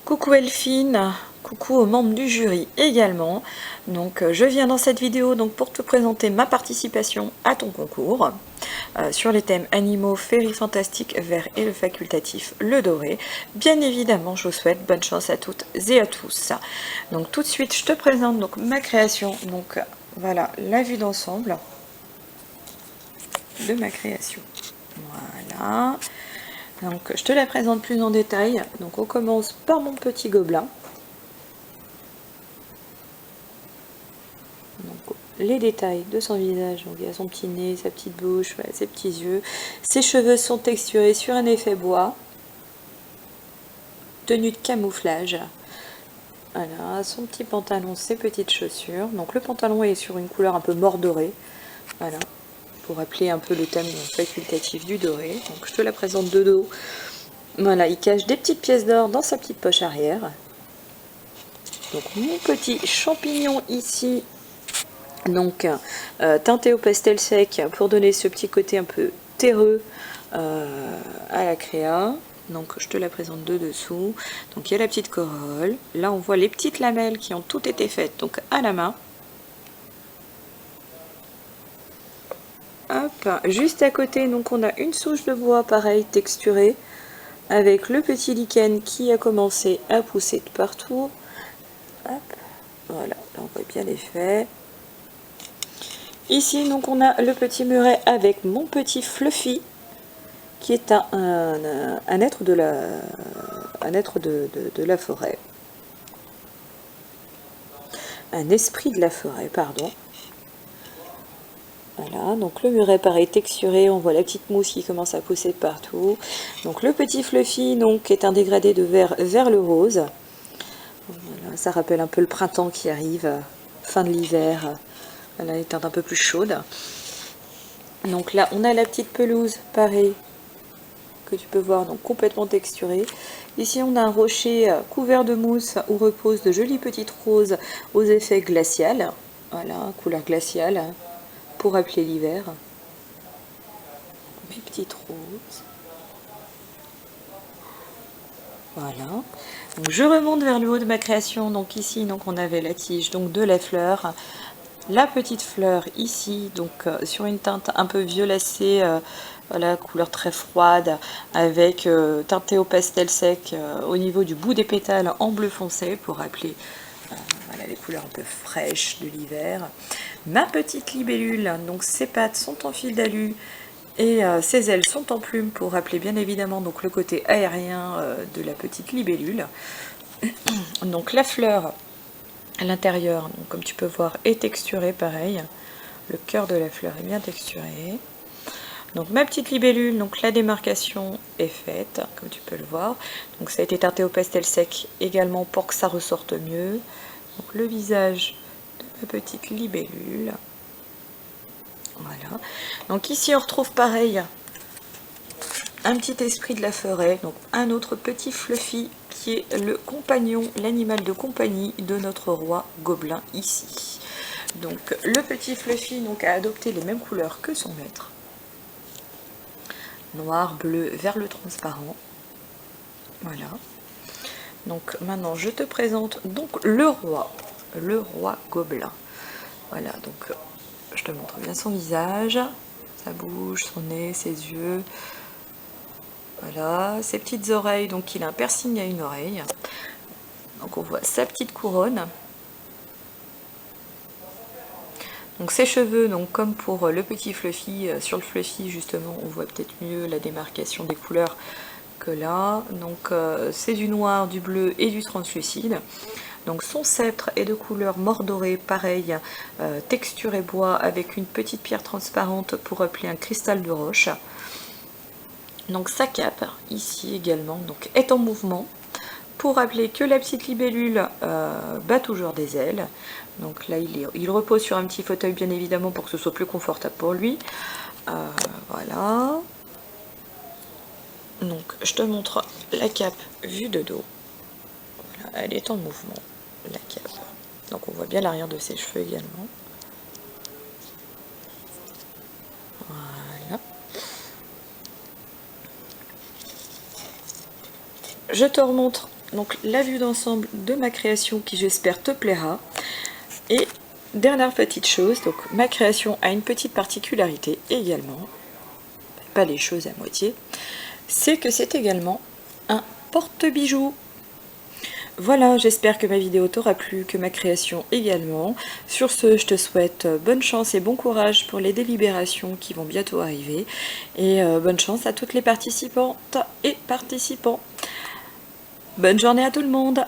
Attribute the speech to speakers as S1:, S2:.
S1: Coucou Elphine, coucou aux membres du jury également. Donc je viens dans cette vidéo donc pour te présenter ma participation à ton concours sur les thèmes animaux, féerie fantastique, vert et le facultatif, le doré. Bien évidemment, je vous souhaite bonne chance à toutes et à tous. Donc tout de suite, je te présente donc ma création. Donc voilà la vue d'ensemble de ma création. Voilà. Donc je te la présente plus en détail. Donc on commence par mon petit gobelin. Donc, les détails de son visage, donc il y a son petit nez, sa petite bouche, voilà, ses petits yeux. Ses cheveux sont texturés sur un effet bois. Tenue de camouflage. Voilà, son petit pantalon, ses petites chaussures. Donc le pantalon est sur une couleur un peu mordorée. Voilà, pour rappeler un peu le thème facultatif du doré. Donc je te la présente de dos. Voilà, il cache des petites pièces d'or dans sa petite poche arrière. Donc mon petit champignon ici, donc teinté au pastel sec pour donner ce petit côté un peu terreux à la créa. Donc je te la présente de dessous. Donc il y a la petite corolle. Là on voit les petites lamelles qui ont toutes été faites donc à la main. Hop, juste à côté donc on a une souche de bois pareil texturée avec le petit lichen qui a commencé à pousser de partout. Hop, voilà, là on voit bien l'effet. Ici donc on a le petit muret avec mon petit Fluffy qui est un être de la forêt. Un esprit de la forêt, pardon. Voilà, donc le muret pareil texturé, on voit la petite mousse qui commence à pousser partout. Donc le petit Fluffy donc, est un dégradé de vert vers le rose. Voilà, ça rappelle un peu le printemps qui arrive, fin de l'hiver, voilà, les teintes un peu plus chaudes. Donc là on a la petite pelouse, pareil, que tu peux voir donc complètement texturée. Ici on a un rocher couvert de mousse où reposent de jolies petites roses aux effets glaciales. Voilà, couleur glaciale. Pour rappeler l'hiver. Mes petites roses. Voilà. Donc je remonte vers le haut de ma création. Donc ici, donc on avait la tige donc de la fleur. La petite fleur ici, donc sur une teinte un peu violacée, voilà, couleur très froide, avec teintée au pastel sec au niveau du bout des pétales en bleu foncé pour rappeler voilà, les couleurs un peu fraîches de l'hiver. Ma petite libellule, donc ses pattes sont en fil d'alu et ses ailes sont en plume pour rappeler bien évidemment donc le côté aérien de la petite libellule. Donc la fleur à l'intérieur, comme tu peux voir, est texturée pareil. Le cœur de la fleur est bien texturé. Donc ma petite libellule, donc la démarcation est faite, comme tu peux le voir. Donc ça a été teinté au pastel sec également pour que ça ressorte mieux. Donc le visage de ma petite libellule. Voilà. Donc ici on retrouve pareil un petit esprit de la forêt, donc un autre petit Fluffy qui est le compagnon, l'animal de compagnie de notre roi gobelin ici. Donc le petit Fluffy donc, a adopté les mêmes couleurs que son maître. Noir, bleu, vers le transparent. Voilà. Donc maintenant je te présente donc le roi gobelin. Voilà, donc je te montre bien son visage, sa bouche, son nez, ses yeux. Voilà, ses petites oreilles, donc il a un piercing à une oreille. Donc on voit sa petite couronne. Donc ses cheveux, donc comme pour le petit Fluffy, sur le Fluffy justement, on voit peut-être mieux la démarcation des couleurs que là. Donc c'est du noir, du bleu et du translucide. Donc son sceptre est de couleur mordorée, pareil, texture et bois avec une petite pierre transparente pour rappeler un cristal de roche. Donc sa cape, ici également, donc, est en mouvement pour rappeler que la petite libellule bat toujours des ailes. Donc là il repose sur un petit fauteuil bien évidemment pour que ce soit plus confortable pour lui. Voilà. Donc je te montre la cape vue de dos. Voilà, elle est en mouvement, la cape. Donc on voit bien l'arrière de ses cheveux également. Voilà. Je te remontre donc la vue d'ensemble de ma création qui j'espère te plaira. Et dernière petite chose, donc ma création a une petite particularité également, pas les choses à moitié, c'est que c'est également un porte-bijoux. Voilà, j'espère que ma vidéo t'aura plu, que ma création également. Sur ce, je te souhaite bonne chance et bon courage pour les délibérations qui vont bientôt arriver. Et bonne chance à toutes les participantes et participants. Bonne journée à tout le monde!